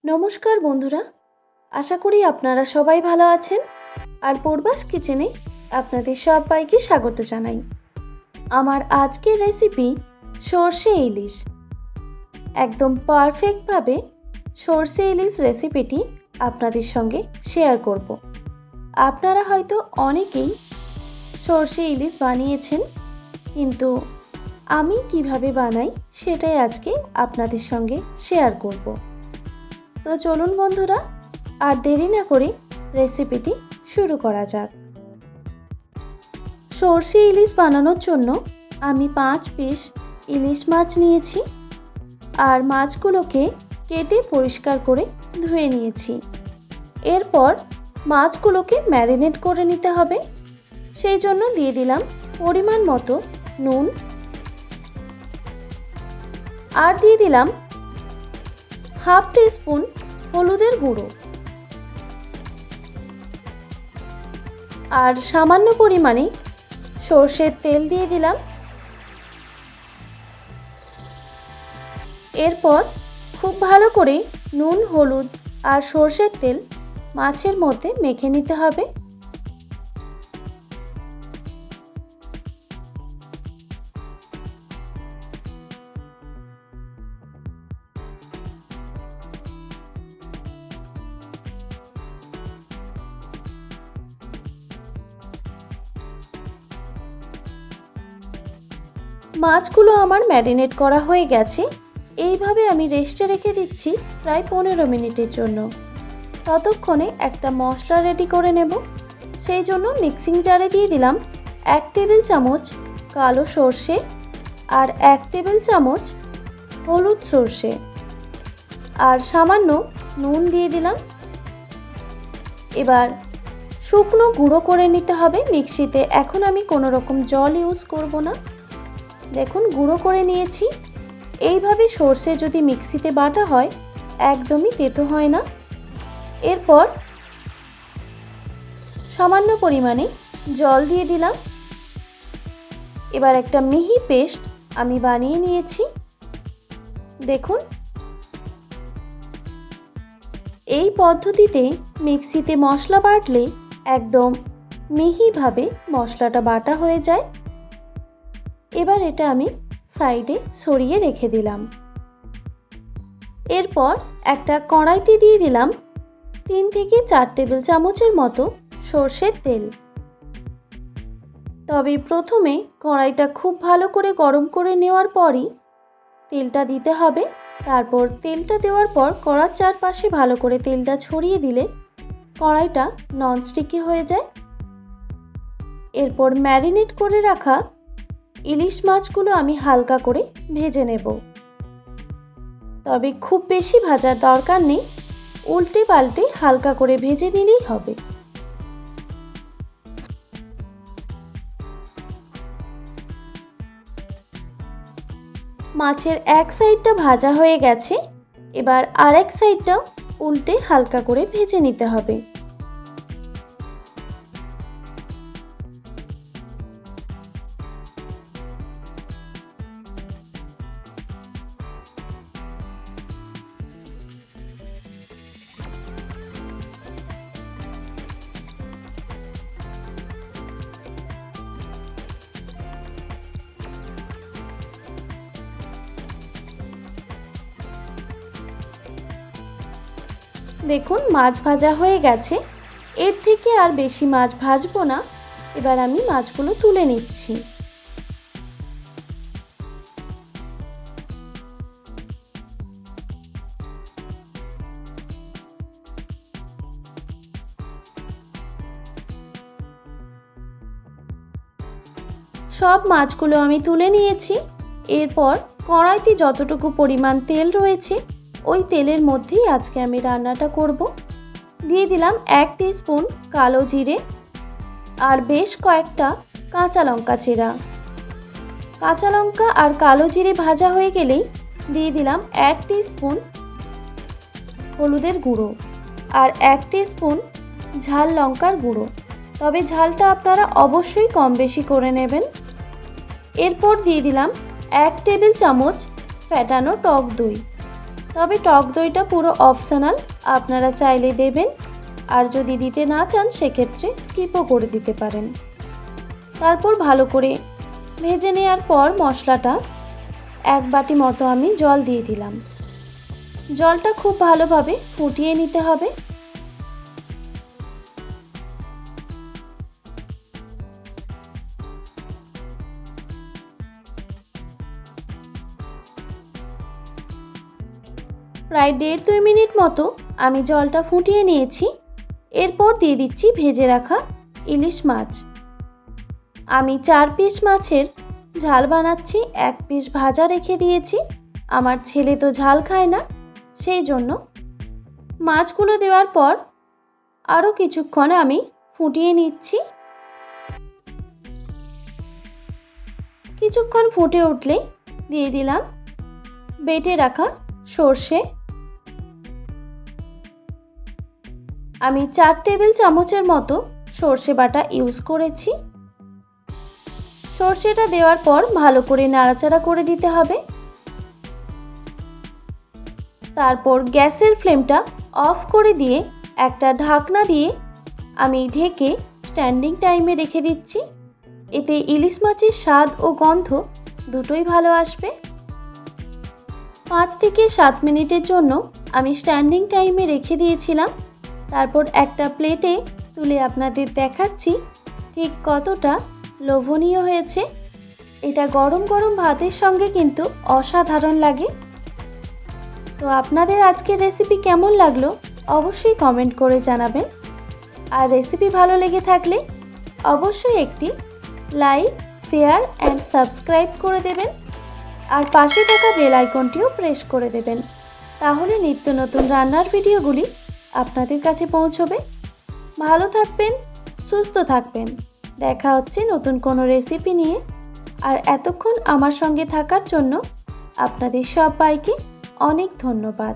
নমস্কার বন্ধুরা, আশা করি আপনারা সবাই ভালো আছেন। আর পূর্বাস কিচেনে আপনাদের সবাইকে স্বাগত জানাই। আমার আজকের রেসিপি সর্ষে ইলিশ। একদম পারফেক্টভাবে সর্ষে ইলিশ রেসিপিটি আপনাদের সঙ্গে শেয়ার করব। আপনারা হয়তো অনেকেই সর্ষে ইলিশ বানিয়েছেন, কিন্তু আমি কিভাবে বানাই সেটাই আজকে আপনাদের সঙ্গে শেয়ার করব। তো চলুন বন্ধুরা, আর দেরি না করে রেসিপিটি শুরু করা যাক। সর্ষে ইলিশ বানানোর জন্য আমি 5 পিস ইলিশ মাছ নিয়েছি, আর মাছগুলোকে কেটে পরিষ্কার করে ধুয়ে নিয়েছি। এরপর মাছগুলোকে ম্যারিনেট করে নিতে হবে। সেই জন্য দিয়ে দিলাম পরিমাণ মতো নুন, আর দিয়ে দিলাম হাফ টিস্পুন হলুদের গুঁড়ো, আর সামান্য পরিমাণে সর্ষের তেল দিয়ে দিলাম। এরপর খুব ভালো করে নুন, হলুদ আর সর্ষের তেল মাছের মধ্যে মেখে নিতে হবে। মাছগুলো আমার ম্যারিনেট করা হয়ে গেছে। এইভাবে আমি রেস্টে রেখে দিচ্ছি প্রায় 15 মিনিটের জন্য। ততক্ষণে একটা মশলা রেডি করে নেব। সেই জন্য মিক্সিং জারে দিয়ে দিলাম 1 টেবিল চামচ কালো সর্ষে আর 1 টেবিল চামচ হলুদ সর্ষে, আর সামান্য নুন দিয়ে দিলাম। এবার শুকনো গুঁড়ো করে নিতে হবে মিক্সিতে। এখন আমি কোনো রকম জল ইউজ করব না। দেখুন, গুঁড়ো করে নিয়েছি। এইভাবে সর্ষে যদি মিক্সিতে বাটা হয় একদমই তেতো হয় না। এরপর সামান্য পরিমাণে জল দিয়ে দিলাম। এবার একটা মিহি পেস্ট আমি বানিয়ে নিয়েছি। দেখুন, এই পদ্ধতিতে মিক্সিতে মশলা বাটলে একদম মিহিভাবে মশলাটা বাটা হয়ে যায়। এবার এটা আমি সাইডে সরিয়ে রেখে দিলাম। এরপর একটা কড়াইতে দিয়ে দিলাম 3 থেকে 4 টেবিল চামচের মতো সর্ষের তেল। তবে প্রথমে কড়াইটা খুব ভালো করে গরম করে নেওয়ার পরই তেলটা দিতে হবে। তারপর তেলটা দেওয়ার পর কড়ার চারপাশে ভালো করে তেলটা ছড়িয়ে দিলে কড়াইটা ননস্টিকি হয়ে যায়। এরপর ম্যারিনেট করে রাখা ইলিশ মাছগুলো আমি হালকা করে ভেজে নেব। তবে খুব বেশি ভাজার দরকার নেই, উল্টে পাল্টে হালকা করে ভেজে নিলেই হবে। মাছের এক সাইডটা ভাজা হয়ে গেছে। এবার আরেক সাইডটাও উল্টে হালকা করে ভেজে নিতে হবে। দেখুন, মাছ ভাজা হয়ে গেছে। এর থেকে আর বেশি মাছ ভাজবো না। এবার আমি মাছগুলো তুলে নিচ্ছি। সব মাছগুলো আমি তুলে নিয়েছি। এরপর কড়াইতে যতটুকু পরিমাণ তেল রয়েছে ওই তেলের মধ্যেই আজকে আমি রান্নাটা করব। দিয়ে দিলাম 1 টিস্পুন কালো জিরে আর বেশ কয়েকটা কাঁচা লঙ্কা চেরা। কাঁচা লঙ্কা আর কালো জিরে ভাজা হয়ে গেলেই দিয়ে দিলাম 1 টিস্পুন হলুদের গুঁড়ো আর 1 টিস্পুন ঝাল লঙ্কার গুঁড়ো। তবে ঝালটা আপনারা অবশ্যই কম বেশি করে নেবেন। এরপর দিয়ে দিলাম 1 টেবিল চামচ ফ্যাটানো টক দই। তবে টক দইটা পুরো অপশনাল, আপনারা চাইলে দেবেন, আর যদি দিতে না চান সেক্ষেত্রে স্কিপও করে দিতে পারেন। তারপর ভালো করে ভেজে নেওয়ার পর মশলাটা 1 বাটি মতো আমি জল দিয়ে দিলাম। জলটা খুব ভালোভাবে ফুটিয়ে নিতে হবে। প্রায় 1.5-2 মিনিট মতো আমি জলটা ফুটিয়ে নিয়েছি। এরপর দিয়ে দিচ্ছি ভেজে রাখা ইলিশ মাছ। আমি 4 পিস মাছের ঝাল বানাচ্ছি, 1 পিস ভাজা রেখে দিয়েছি। আমার ছেলে তো ঝাল খায় না, সেই জন্য মাছগুলো দেওয়ার পর আরও কিছুক্ষণ আমি ফুটিয়ে নিচ্ছি। কিছুক্ষণ ফুটে উঠলেই দিয়ে দিলাম বেটে রাখা সর্ষে। আমি 4 টেবিল চামচের মতো সর্ষে বাটা ইউজ করেছি। সর্ষেটা দেওয়ার পর ভালো করে নাড়াচাড়া করে দিতে হবে। তারপর গ্যাসের ফ্লেমটা অফ করে দিয়ে একটা ঢাকনা দিয়ে আমি ঢেকে স্ট্যান্ডিং টাইমে রেখে দিচ্ছি। এতে ইলিশ মাছের স্বাদ ও গন্ধ দুটোই ভালো আসবে। 5 থেকে 7 মিনিটের জন্য আমি স্ট্যান্ডিং টাইমে রেখে দিয়েছিলাম। তারপর একটা প্লেটে তুলে আপনাদের দেখাচ্ছি ঠিক কতটা লোভনীয় হয়েছে। এটা গরম গরম ভাতের সঙ্গে কিন্তু অসাধারণ লাগে। তো আপনাদের আজকের রেসিপি কেমন লাগলো অবশ্যই কমেন্ট করে জানাবেন। আর রেসিপি ভালো লেগে থাকলে অবশ্যই একটি লাইক, শেয়ার অ্যান্ড সাবস্ক্রাইব করে দেবেন। আর পাশে থাকা বেল আইকনটিও প্রেস করে দেবেন, তাহলে নিত্য নতুন রান্নার ভিডিওগুলি আপনাদের কাছে পৌঁছবে। ভালো থাকবেন, সুস্থ থাকবেন। দেখা হচ্ছে নতুন কোনো রেসিপি নিয়ে। আর এতক্ষণ আমার সঙ্গে থাকার জন্য আপনাদের সবাইকে অনেক ধন্যবাদ।